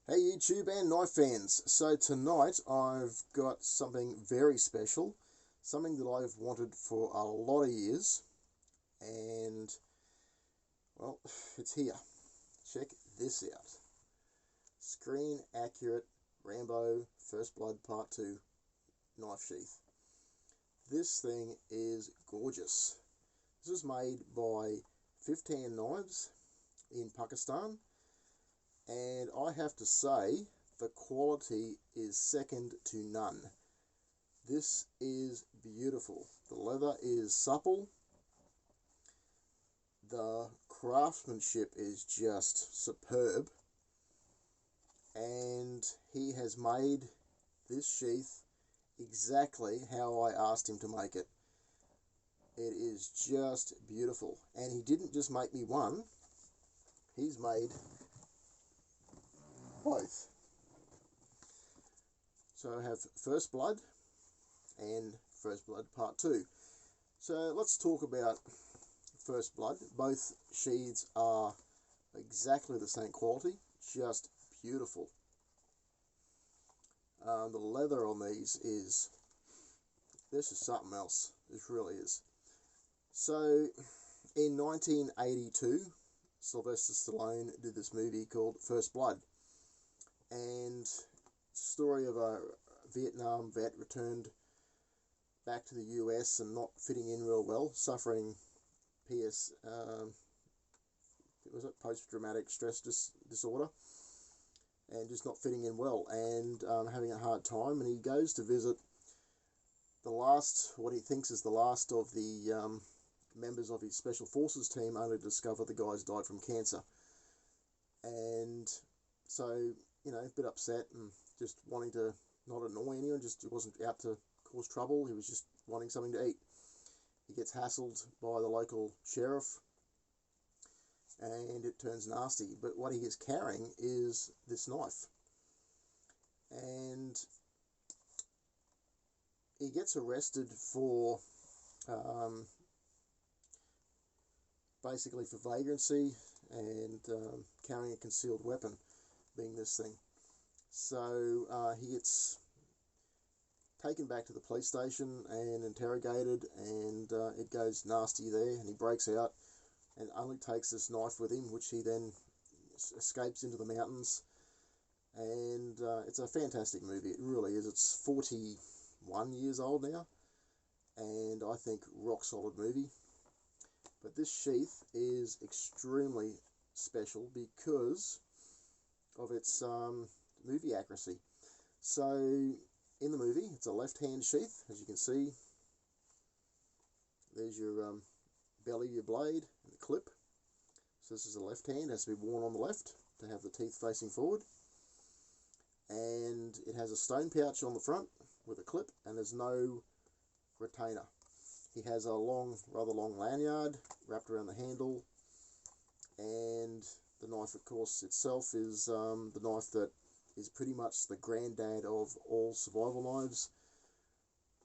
Hey YouTube and knife fans, so tonight I've got something very special, something that I've wanted for a lot of years, and well, it's here. Check this out. Screen accurate Rambo First Blood Part 2 knife sheath. This thing is gorgeous. This is made by FIVTANKNIVES in Pakistan. And I have to say, the quality is second to none. This is beautiful. The leather is supple. The craftsmanship is just superb. And he has made this sheath exactly how I asked him to make it. It is just beautiful. And he didn't just make me one, he's made both. So I have First Blood and First Blood Part 2. So let's talk about First Blood. Both sheaths are exactly the same quality, just beautiful. The leather on these this is something else. This really is. So in 1982, Sylvester Stallone did this movie called First Blood. And story of a Vietnam vet returned back to the US and not fitting in real well, suffering post-traumatic stress disorder, and just not fitting in well, and having a hard time. And he goes to visit the last, what he thinks is the last of the members of his special forces team, only to discover the guy's died from cancer. And so, a bit upset and just wanting to not annoy anyone, just wasn't out to cause trouble, he was just wanting something to eat. He gets hassled by the local sheriff and it turns nasty, but what he is carrying is this knife. And he gets arrested for basically for vagrancy and carrying a concealed weapon, being this thing. So he gets taken back to the police station and interrogated, and it goes nasty there, and he breaks out and only takes this knife with him, which he then escapes into the mountains. And it's a fantastic movie, it really is. It's 41 years old now, and I think rock solid movie. But this sheath is extremely special because of its movie accuracy. So in the movie, it's a left-hand sheath, as you can see. There's your belly, your blade, and the clip. So this is a left hand, it has to be worn on the left to have the teeth facing forward. And it has a stone pouch on the front with a clip, and there's no retainer. He has a rather long lanyard wrapped around the handle, and the knife, of course, itself is the knife that is pretty much the granddad of all survival knives.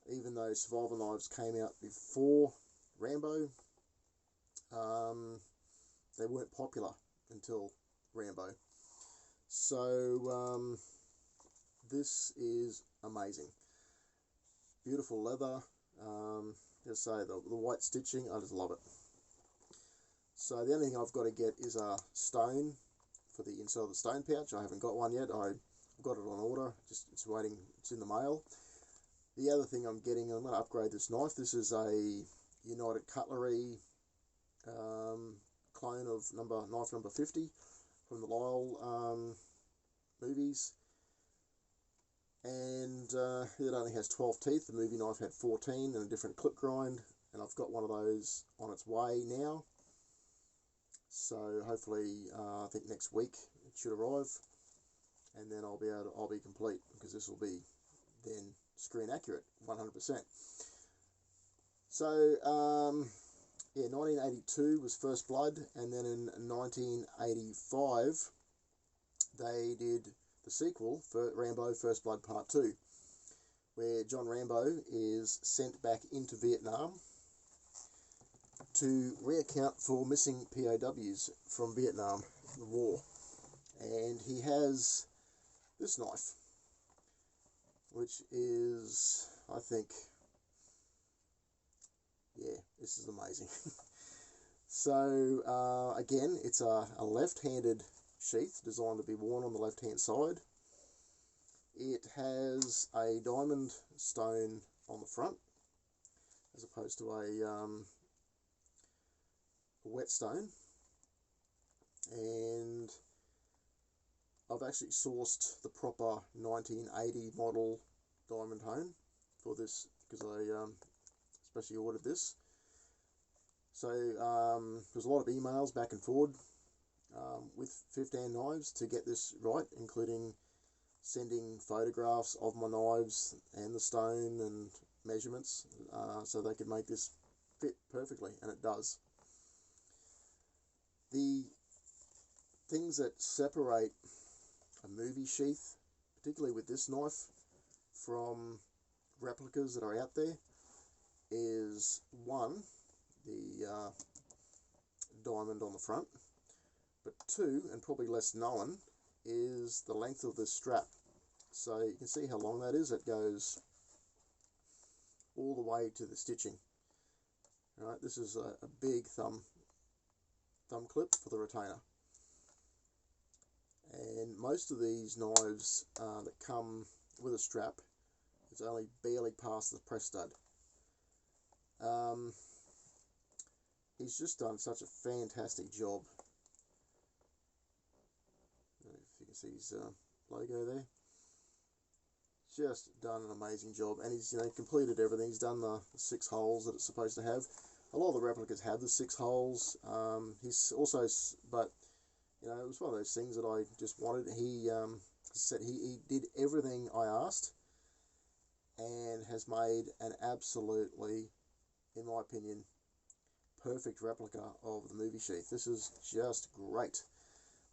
Even though survival knives came out before Rambo, they weren't popular until Rambo. So this is amazing. Beautiful leather. Just say the white stitching, I just love it. So the only thing I've got to get is a stone for the inside of the stone pouch. I haven't got one yet. I've got it on order. It's waiting. It's in the mail. The other thing I'm getting, I'm going to upgrade this knife. This is a United Cutlery clone of knife number 50 from the Lyle movies. And it only has 12 teeth. The movie knife had 14 and a different clip grind, and I've got one of those on its way now. So hopefully, I think next week it should arrive, and then I'll be complete, because this will be then screen accurate 100%. So yeah, 1982 was First Blood, and then in 1985 they did the sequel for Rambo First Blood Part 2, where John Rambo is sent back into Vietnam to reaccount for missing POWs from Vietnam, the war. And he has this knife, which is, I think, yeah, this is amazing. So again, it's a left-handed sheath designed to be worn on the left-hand side. It has a diamond stone on the front as opposed to a whetstone, and I've actually sourced the proper 1980 model diamond hone for this because I especially ordered this. So there's a lot of emails back and forward with FIVTANKNIVES to get this right, including sending photographs of my knives and the stone and measurements so they could make this fit perfectly, and it does. The things that separate a movie sheath, particularly with this knife, from replicas that are out there is, one, the diamond on the front, but two, and probably less known, is the length of this strap. So you can see how long that is. It goes all the way to the stitching. Right, this is a big thumb clip for the retainer, and most of these knives that come with a strap, it's only barely past the press stud. He's just done such a fantastic job. If you can see his logo there, just done an amazing job, and he's completed everything. He's done the 6 holes that it's supposed to have. A lot of the replicas have the 6 holes. He's also, but it was one of those things that I just wanted. He said he did everything I asked, and has made an absolutely, in my opinion, perfect replica of the movie sheath. This is just great.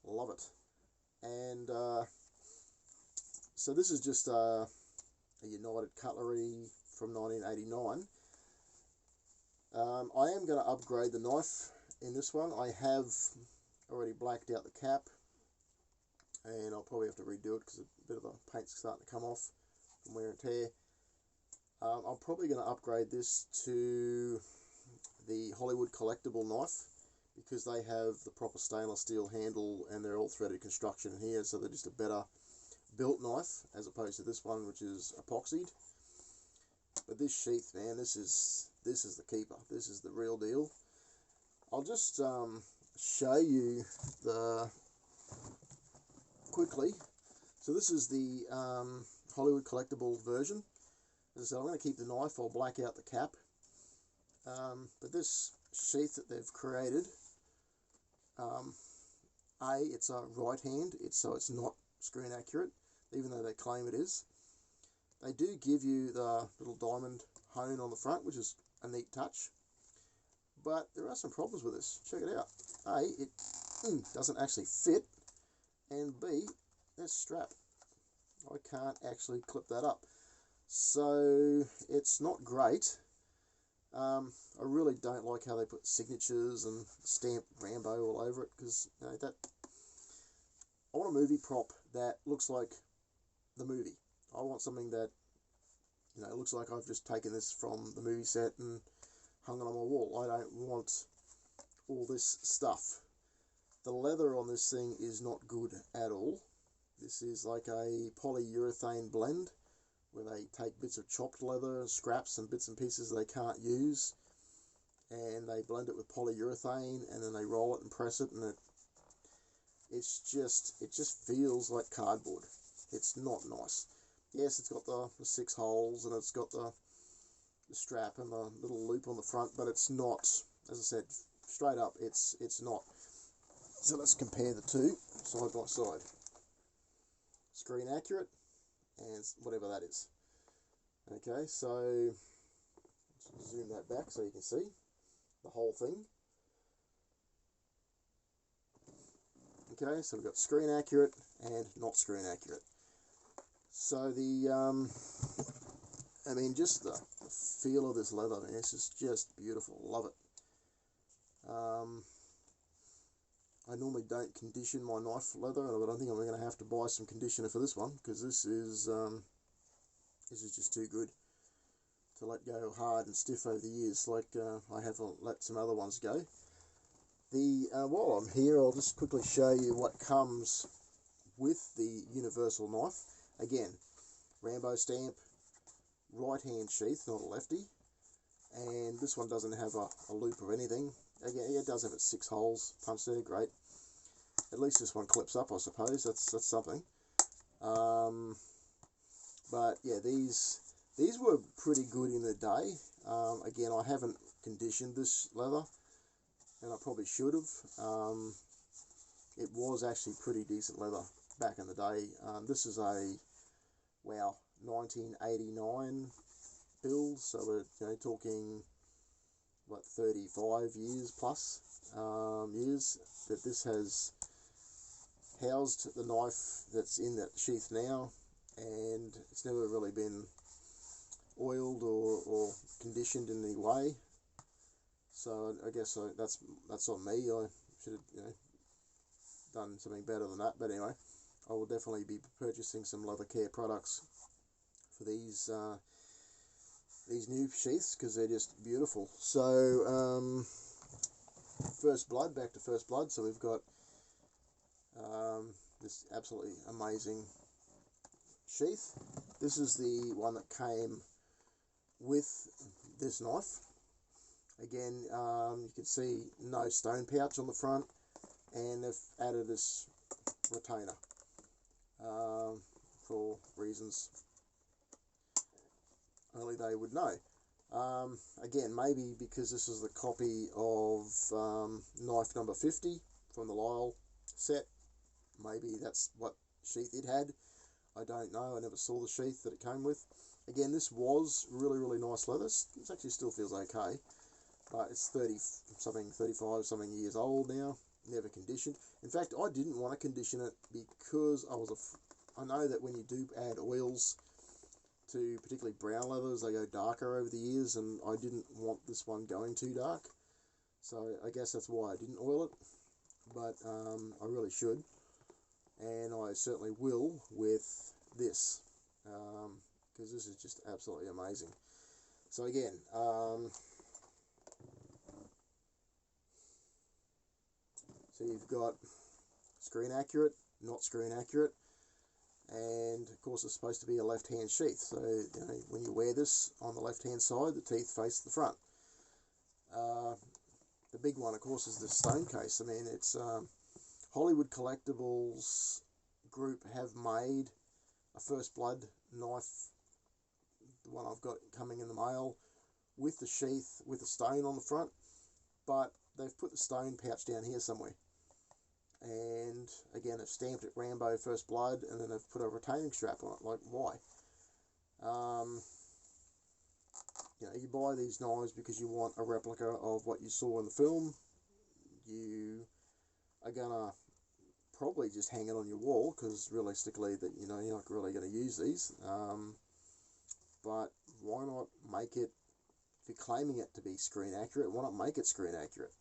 Love it. And so this is just a United Cutlery from 1989. I am going to upgrade the knife in this one. I have already blacked out the cap, and I'll probably have to redo it because a bit of the paint's starting to come off from wear and tear. I'm probably going to upgrade this to the Hollywood collectible knife, because they have the proper stainless steel handle and they're all threaded construction here, so they're just a better built knife as opposed to this one, which is epoxied. But this sheath, man, this is the keeper. This is the real deal. I'll just show you the quickly. So this is the Hollywood collectible version. As I said, I'm going to keep the knife. I'll black out the cap. But this sheath that they've created, it's a right hand, so it's not screen accurate, even though they claim it is. They do give you the little diamond hone on the front, which is a neat touch, but there are some problems with this. Check it out. A, it doesn't actually fit, and B, that strap, I can't actually clip that up, so it's not great. I really don't like how they put signatures and stamp Rambo all over it, because that, I want a movie prop that looks like the movie. I want something that looks like I've just taken this from the movie set and hung it on my wall. I don't want all this stuff. The leather on this thing is not good at all. This is like a polyurethane blend, where they take bits of chopped leather and scraps and bits and pieces they can't use, and they blend it with polyurethane, and then they roll it and press it, and it just feels like cardboard. It's not nice. Yes, it's got the 6 holes, and it's got the strap and the little loop on the front, but it's not, as I said, straight up, it's not. So let's compare the two side by side. Screen accurate, and whatever that is. Okay, so let's zoom that back so you can see the whole thing. Okay, so we've got screen accurate and not screen accurate. So the I mean, just the feel of this leather, man, this is just beautiful. Love it. I normally don't condition my knife leather, but I think I'm going to have to buy some conditioner for this one, because this is just too good to let go hard and stiff over the years, like I have let some other ones go. While I'm here, I'll just quickly show you what comes with the universal knife. Again, Rambo stamp, right hand sheath, not a lefty, and this one doesn't have a loop or anything. Again, it does have its 6 holes punched there, great. At least this one clips up, I suppose. That's something. But yeah, these were pretty good in the day. Again, I haven't conditioned this leather, and I probably should have. It was actually pretty decent leather back in the day. This is a, wow, 1989 build, so we're talking what, 35 years plus years that this has housed the knife that's in that sheath now, and it's never really been oiled or conditioned in any way. So I guess that's on me. I should have done something better than that. But anyway, I will definitely be purchasing some leather care products for these new sheaths, because they're just beautiful. So First Blood, back to First Blood. So we've got this absolutely amazing sheath. This is the one that came with this knife. Again, you can see no stone pouch on the front, and they've added this retainer for reasons only they would know. Again, maybe because this is the copy of knife number 50 from the Lyle set, maybe that's what sheath it had. I don't know. I never saw the sheath that it came with. Again, this was really nice leather. It actually still feels okay, but it's 35 something years old now. Never conditioned. In fact, I didn't want to condition it because I know that when you do add oils to particularly brown leathers, they go darker over the years, and I didn't want this one going too dark. So I guess that's why I didn't oil it, but I really should, and I certainly will with this, because this is just absolutely amazing. So again, so you've got screen accurate, not screen accurate, and of course it's supposed to be a left hand sheath, so when you wear this on the left hand side, the teeth face the front. The big one, of course, is the stone case. I mean, it's Hollywood Collectibles Group have made a First Blood knife, the one I've got coming in the mail, with the sheath with a stone on the front, but they've put the stone pouch down here somewhere. And again, they've stamped it Rambo First Blood, and then they've put a retaining strap on it. Like, why? You buy these knives because you want a replica of what you saw in the film. You are gonna probably just hang it on your wall, because realistically, that you're not really going to use these. But why not make it? If you're claiming it to be screen accurate, why not make it screen accurate?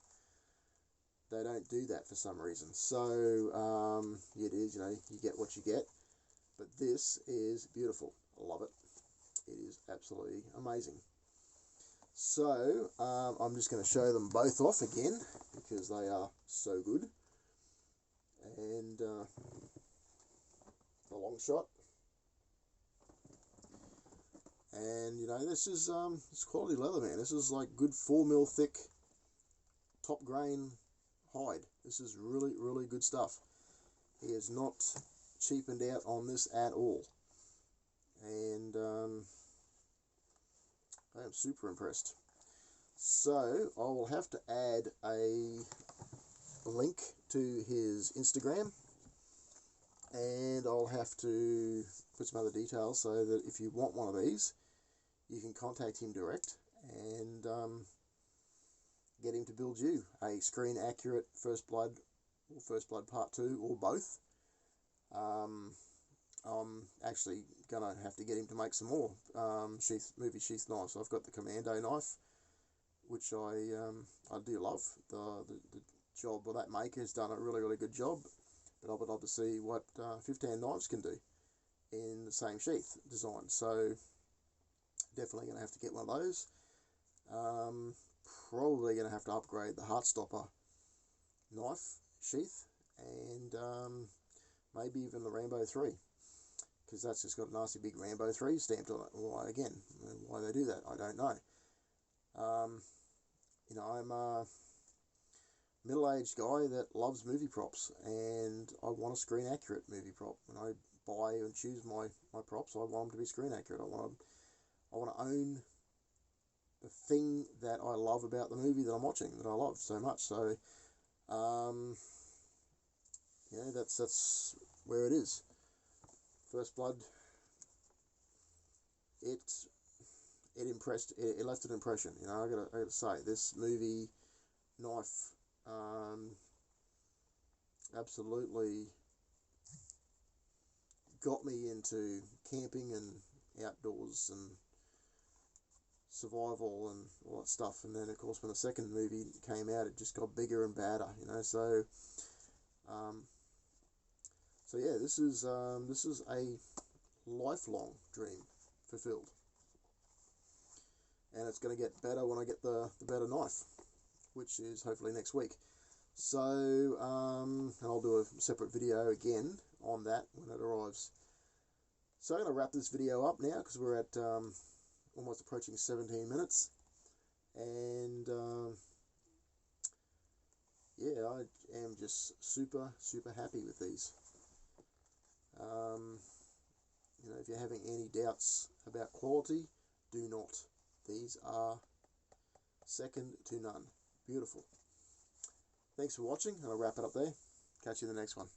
They don't do that for some reason. So it is, you get what you get. But this is beautiful. I love it. It is absolutely amazing. So I'm just going to show them both off again, because they are so good. And the long shot. And this is it's quality leather, man. This is like good 4mm thick, top grain hide. This is really good stuff. He is not cheapened out on this at all, and I am super impressed. So I will have to add a link to his Instagram, and I'll have to put some other details so that if you want one of these, you can contact him direct and get him to build you a screen accurate First Blood, or First Blood Part 2, or both. I'm actually gonna have to get him to make some more movie sheath knives. So I've got the Commando knife, which I do love. The job, or that maker has done a really good job. But I would love to see what FIVTANKNIVES can do in the same sheath design. So definitely going to have to get one of those. Probably going to have to upgrade the Heartstopper knife sheath, and maybe even the Rambo 3, because that's just got a nasty big Rambo 3 stamped on it. Why again? Why they do that, I don't know. You know, I'm a middle-aged guy that loves movie props, and I want a screen accurate movie prop. When I buy and choose my props, I want them to be screen accurate. I want to own the thing that I love about the movie that I'm watching, that I love so much. So yeah, that's where it is. First Blood, it impressed, it left an impression. You know, I gotta say, this movie knife absolutely got me into camping and outdoors and survival and all that stuff. And then of course when the second movie came out, it just got bigger and badder, you know. So so yeah, this is a lifelong dream fulfilled, and it's going to get better when I get the better knife, which is hopefully next week. So and I'll do a separate video again on that when it arrives. So I'm going to wrap this video up now, because we're at almost approaching 17 minutes, and yeah, I am just super happy with these. You know, if you're having any doubts about quality, do not. These are second to none. Beautiful. Thanks for watching, and I'll wrap it up there. Catch you in the next one.